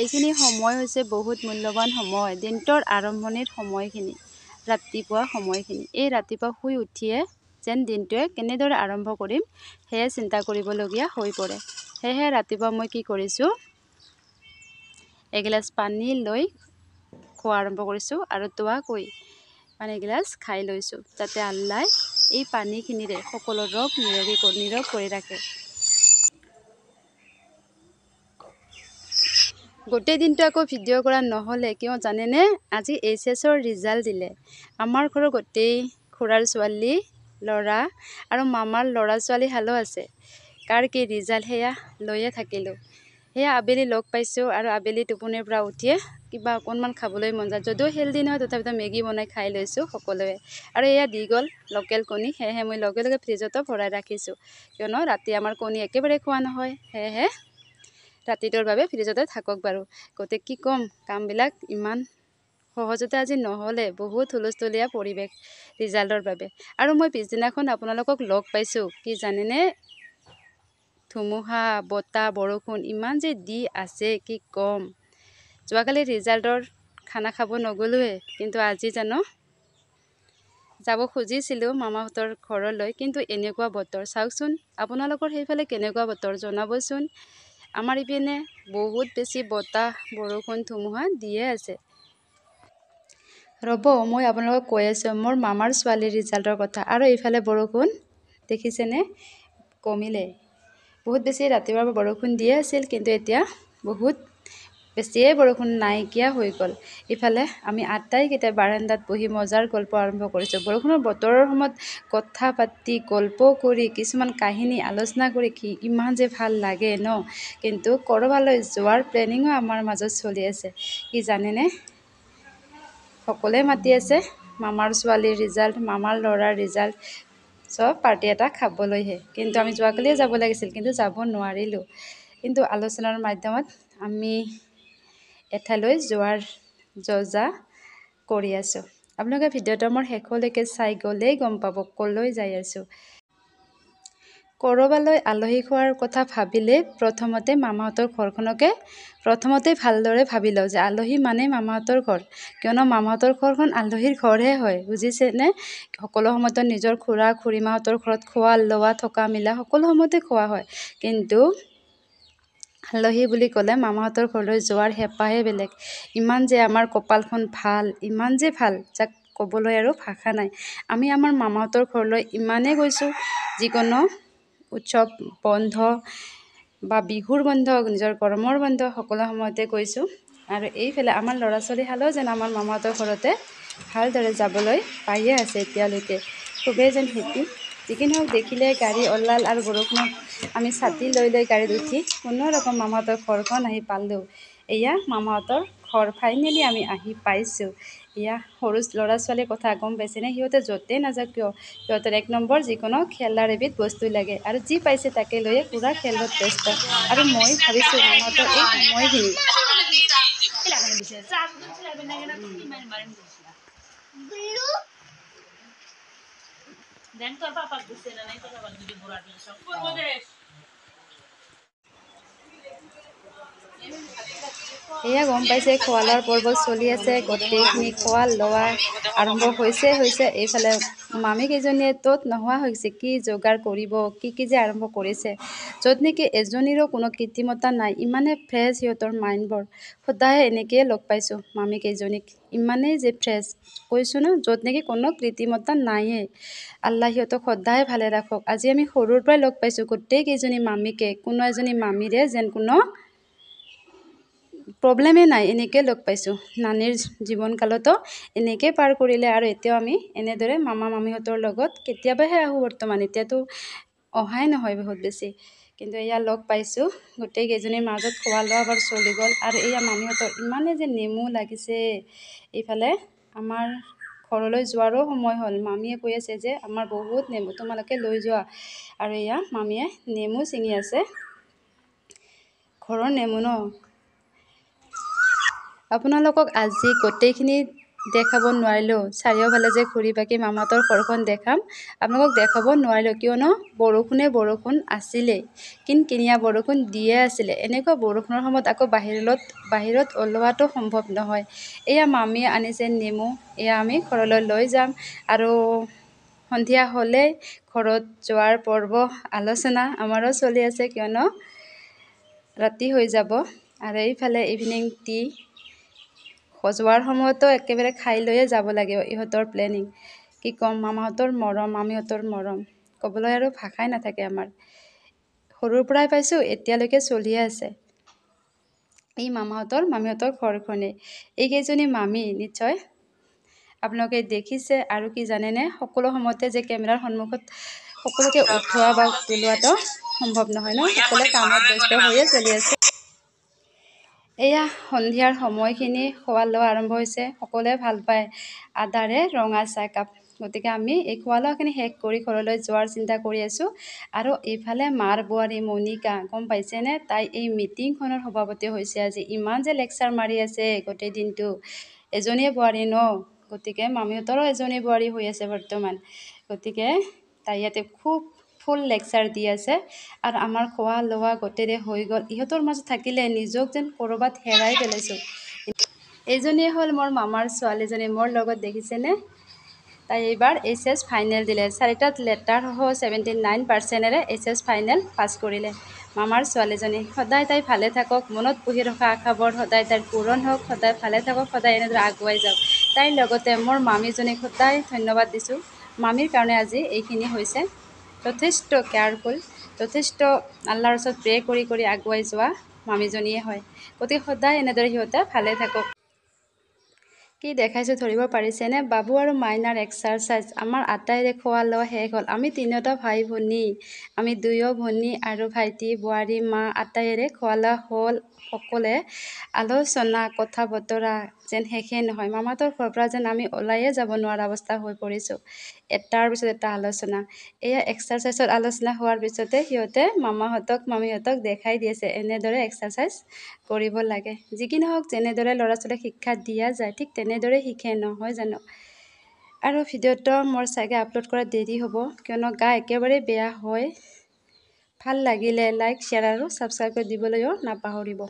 এইখিনি সময় হৈছে বহুত মূল্যৱান সময়, দিনটোৰ আৰম্ভণিৰ সময়খিনি, ৰাতিপুৱা সময়খিনি। এই ৰাতিপুৱা শুই উঠিয়ে যেন দিনটোৱে কেনেদৰে আৰম্ভ কৰিম সেয়ে চিন্তা কৰিবলগীয়া হৈ পৰে। সেয়েহে ৰাতিপুৱা মই কি কৰিছোঁ, এগিলাচ পানী লৈ খোৱা আৰম্ভ কৰিছোঁ আৰু তোৱাকৈ পানীগিলাচ খাই লৈছোঁ, যাতে আল্লাই এই পানীখিনিৰে সকলো ৰোগ নীৰৱ কৰি ৰাখে। গোটেই দিনটো আকৌ ভিডিঅ' কৰা নহ'লে কিয় জানেনে? আজি এইচএছৰ ৰিজাল্ট দিলে। আমাৰ ঘৰৰ গোটেই খুৰাৰ ছোৱালী, ল'ৰা আৰু মামাৰ ল'ৰা ছোৱালীহালো আছে। কাৰ কি ৰিজাল্ট সেয়া লৈয়ে থাকিলোঁ। সেয়া আবেলি লগ পাইছোঁ আৰু আবেলি টোপনিৰ পৰা উঠিয়ে কিবা অকণমান খাবলৈ মন যায়। যদিও হেল্ডি নহয় তথাপিতো মেগী বনাই খাই লৈছোঁ সকলোৱে। আৰু এয়া দি গ'ল লোকেল কণী, সেয়েহে মই লগে লগে ফ্ৰিজতো ভৰাই ৰাখিছোঁ। কিয়নো ৰাতি আমাৰ কণী একেবাৰে খোৱা নহয়, সেয়েহে ৰাতিটোৰ বাবে ফ্ৰিজতে থাকক বাৰু। গতিকে কি ক'ম, কামবিলাক ইমান সহজতে আজি নহ'লে, বহুত হুলস্থুলীয়া পৰিৱেশ ৰিজাল্টৰ বাবে। আৰু মই পিছদিনাখন আপোনালোকক লগ পাইছোঁ, কি জানেনে? ধুমুহা, বতাহ, বৰষুণ ইমান যে দি আছে কি ক'ম। যোৱাকালি ৰিজাল্টৰ খানা খাব নগ'লোৱে, কিন্তু আজি জানো যাব খুজিছিলোঁ মামাহঁতৰ ঘৰলৈ, কিন্তু এনেকুৱা বতৰ চাওকচোন। আপোনালোকৰ সেইফালে কেনেকুৱা বতৰ জনাবচোন। আমাৰ ইপিনে বহুত বেছি বতাহ, বৰষুণ, ধুমুহা দিয়ে আছে। ৰ'ব, মই আপোনালোকক কৈ আছোঁ মোৰ মামাৰ ছোৱালীৰ ৰিজাল্টৰ কথা। আৰু এইফালে বৰষুণ দেখিছেনে? কমিলে। বহুত বেছি ৰাতিপুৱাৰ পৰা বৰষুণ দিয়ে আছিল, কিন্তু এতিয়া বহুত বেছিয়ে বৰষুণ নাইকিয়া হৈ গ'ল। ইফালে আমি আটাইকেইটা বাৰান্দাত বহি মজাৰ গল্প আৰম্ভ কৰিছোঁ। বৰষুণৰ বতৰৰ সময়ত কথা পাতি, গল্প কৰি, কিছুমান কাহিনী আলোচনা কৰি ইমান যে ভাল লাগে ন। কিন্তু ক'ৰবালৈ যোৱাৰ প্লেনিঙো আমাৰ মাজত চলি আছে। কি জানেনে? সকলোৱে মাতি আছে মামাৰ ছোৱালীৰ ৰিজাল্ট, মামাৰ ল'ৰাৰ ৰিজাল্ট, চব পাৰ্টি এটা খাবলৈহে। কিন্তু আমি যোৱাকালিয়ে যাব লাগিছিল, কিন্তু যাব নোৱাৰিলোঁ। কিন্তু আলোচনাৰ মাধ্যমত আমি এঠাইলৈ যোৱাৰ যজা কৰি আছোঁ। আপোনালোকে ভিডিঅ'টো মোৰ শেষলৈকে চাই গ'লেই গম পাব ক'লৈ যাই আছোঁ। ক'ৰবালৈ আলহী খোৱাৰ কথা ভাবিলে প্ৰথমতে মামাহঁতৰ ঘৰখনকে ভালদৰে ভাবি লওঁ যে আলহী মানে মামাহঁতৰ ঘৰ। কিয়নো মামাহঁতৰ ঘৰখন আলহীৰ ঘৰহে হয়, বুজিছেনে? সকলো সময়তে নিজৰ খুৰা খুৰীমাহঁতৰ ঘৰত খোৱা লোৱা থকা মেলা সকলো সময়তে খোৱা হয়, কিন্তু আলহী বুলি ক'লে মামাহঁতৰ ঘৰলৈ যোৱাৰ হেঁপাহে বেলেগ। ইমান যে আমাৰ কপালখন ভাল, ইমান যে ভাল, যাক ক'বলৈ আৰু ভাষা নাই। আমি আমাৰ মামাহঁতৰ ঘৰলৈ ইমানেই গৈছোঁ, যিকোনো উৎসৱ বন্ধ বা বিহুৰ বন্ধ, নিজৰ গৰমৰ বন্ধ সকলো সময়তে গৈছোঁ। আৰু এইফালে আমাৰ ল'ৰা ছোৱালীহালেও যেন আমাৰ মামাহঁতৰ ঘৰতে ভালদৰে যাবলৈ পায়ে আছে এতিয়ালৈকে। খুবেই যেন হেপী। যিকি নহওক, দেখিলে গাড়ী ওলাল আৰু বৰষুণত আমি ছাতি লৈ গাড়ীত উঠি কোনো ৰকম মামাহঁতৰ ঘৰখন আহি পালোঁ। এয়া মামাহঁতৰ ঘৰ, ফাইনেলি আমি আহি পাইছোঁ। এয়া সৰু ল'ৰা ছোৱালীৰ কথা গম পাইছেনে? সিহঁতে য'তেই নাযাওক কিয়, সিহঁতৰ এক নম্বৰ যিকোনো খেলাৰ এবিধ বস্তু লাগে, আৰু যি পাইছে তাকে লৈয়ে পুৰা খেলত ব্যস্ত। আৰু মই ভাবিছোঁ মামাহঁতৰ এই সময়খিনি এয়া গম পাইছে, খোৱা লোৱাৰ পৰ্ব চলি আছে। গোটেইখিনি খোৱা লোৱা আৰম্ভ হৈছে। এইফালে মামী কেইজনীয়ে ত'ত নোহোৱা হৈছে, কি যোগাৰ কৰিব, কি যে আৰম্ভ কৰিছে। য'ত নেকি এজনীৰো কোনো কৃত্ৰিমতা নাই, ইমানে ফ্ৰেছ সিহঁতৰ মাইণ্ডবোৰ। সদায় এনেকৈয়ে লগ পাইছোঁ মামী কেইজনীক, ইমানেই যে ফ্ৰেছ কৈছোঁ ন, য'ত নেকি কোনো কৃত্ৰিমতা নায়েই। আল্লাহ সিহঁতক সদায় ভালে ৰাখক। আজি আমি সৰুৰ পৰাই লগ পাইছোঁ গোটেই কেইজনী মামীকে, কোনো এজনী মামীৰে যেন কোনো প্ৰব্লেমেই নাই, এনেকৈ লগ পাইছোঁ। নানীৰ জীৱনকালতো এনেকৈ পাৰ কৰিলে, আৰু এতিয়াও আমি এনেদৰে মামা মামীহঁতৰ লগত কেতিয়াবাহে আহোঁ বৰ্তমান, এতিয়াতো অহাই নহয় বহুত বেছি। কিন্তু এয়া লগ পাইছোঁ, গোটেই কেইজনীৰ মাজত খোৱা লোৱা বাৰ চলি গ'ল। আৰু এয়া মামীহঁতৰ ইমানে যে নেমু লাগিছে। এইফালে আমাৰ ঘৰলৈ যোৱাৰো সময় হ'ল, মামীয়ে কৈ আছে যে আমাৰ বহুত নেমু, তোমালোকে লৈ যোৱা। আৰু এয়া মামীয়ে নেমু ছিঙি আছে, ঘৰৰ নেমু ন। আপোনালোকক আজি গোটেইখিনি দেখাব নোৱাৰিলোঁ। চাৰিওফালে যে ঘূৰি বাকী মামাহঁতৰ ঘৰখন দেখাম, আপোনালোকক দেখাব নোৱাৰিলোঁ কিয়নো বৰষুণ আছিলেই। কিনকিনীয়া বৰষুণ দিয়ে আছিলে। এনেকুৱা বৰষুণৰ সময়ত আকৌ বাহিৰত ওলোৱাটো সম্ভৱ নহয়। এয়া মামীয়ে আনিছে নেমু, এয়া আমি ঘৰলৈ লৈ যাম। আৰু সন্ধিয়া হ'লেই ঘৰত যোৱাৰ পৰ্ব আলোচনা আমাৰো চলি আছে কিয়নো ৰাতি হৈ যাব। আৰু এইফালে ইভিনিং টি সজোৱাৰ সময়তো একেবাৰে খাই লৈয়ে যাব লাগিব। ইহঁতৰ প্লেনিং কি ক'ম, মামাহঁতৰ মৰম, মামীহঁতৰ মৰম, ক'বলৈ আৰু ভাষাই নাথাকে আমাৰ। সৰুৰ পৰাই পাইছোঁ, এতিয়ালৈকে চলিয়ে আছে এই মামাহঁতৰ মামীহঁতৰ ঘৰখনেই। এইকেইজনী মামী নিশ্চয় আপোনালোকে দেখিছে। আৰু কি জানেনে, সকলো সময়তে যে কেমেৰাৰ সন্মুখত সকলোকে উঠোৱা বা তোলোৱাটো সম্ভৱ নহয় ন, সকলোৱে কামত ব্যস্ত হৈয়ে চলি আছে। এয়া সন্ধিয়াৰ সময়খিনি খোৱা লোৱা আৰম্ভ হৈছে। সকলোৱে ভাল পায় আদাৰে ৰঙা চাহ একাপ। গতিকে আমি এই খোৱা লোৱাখিনি শেষ কৰি ঘৰলৈ যোৱাৰ চিন্তা কৰি আছোঁ। আৰু এইফালে মাৰ বোৱাৰী মণিকা, গম পাইছেনে, তাই এই মিটিংখনৰ সভাপতি হৈছে আজি। ইমান যে লেকচাৰ মাৰি আছে গোটেই দিনটো। এজনীয়ে বোৱাৰী ন, গতিকে মামীহঁতৰো এজনী বোৱাৰী হৈ আছে বৰ্তমান। গতিকে তাই ইয়াতে খুব ফুল লেকচাৰ দি আছে। আৰু আমাৰ খোৱা লোৱা গোটেইৰে হৈ গ'ল। ইহঁতৰ মাজত থাকিলে নিজক যেন ক'ৰবাত হেৰাই পেলাইছোঁ। এইজনীয়ে হ'ল মোৰ মামাৰ ছোৱালীজনী, মোৰ লগত দেখিছেনে। তাই এইবাৰ HS ফাইনেল দিলে। 4টাত লেটাৰ সহ 79%ৰে HS ফাইনেল পাছ কৰিলে। মামাৰ ছোৱালীজনী, সদায় তাই ভালে থাকক, মনত পুহি ৰখা আশাবোৰ সদায় তাইৰ পূৰণ হওক, সদায় ভালে থাকক, সদায় এনেদৰে আগুৱাই যাওক। তাইৰ লগতে মোৰ মামীজনীক সদায় ধন্যবাদ দিছোঁ। মামীৰ কাৰণে আজি এইখিনি হৈছে। যথেষ্ট কেয়াৰফুল, যথেষ্ট আল্লাহৰ ওচৰত প্ৰে কৰি আগুৱাই যোৱা মামীজনীয়ে হয়। গতিকে সদায় এনেদৰে সিহঁতে ভালে থাকক। কি দেখাইছোঁ ধৰিব পাৰিছেনে, বাবু আৰু মাইনাৰ এক্সাৰচাইজ। আমাৰ আটাইৰে খোৱা লোৱা শেষ হ'ল। আমি তিনিওটা ভাই ভনী, আমি দুয়ো ভনী আৰু ভাইটি, বোৱাৰী, মা আটাইৰে খোৱা লোৱা হ'ল। সকলোৱে আলোচনা কথা বতৰা যেন শেষেই নহয়। মামাহঁতৰ ঘৰৰ পৰা যেন আমি ওলাইয়ে যাব নোৱাৰা অৱস্থা হৈ পৰিছোঁ। এটাৰ পিছত এটা আলোচনা। এয়া এক্সাৰচাইজৰ আলোচনা হোৱাৰ পিছতে সিহঁতে মামাহঁতক মামীহঁতক দেখাই দি আছে এনেদৰে এক্সাৰচাইজ কৰিব লাগে। যি কি নহওক, যেনেদৰে ল'ৰা ছোৱালীক শিক্ষা দিয়া যায় ঠিক তেনেদৰে শিকে, নহয় জানো। আৰু ভিডিঅ'টো মোৰ চাগে আপলোড কৰা দেৰি হ'ব কিয়নো গা একেবাৰে বেয়া হয়। ভাল লাগিলে লাইক, শ্বেয়াৰ আৰু ছাবস্ক্ৰাইব কৰি দিবলৈও নাপাহৰিব।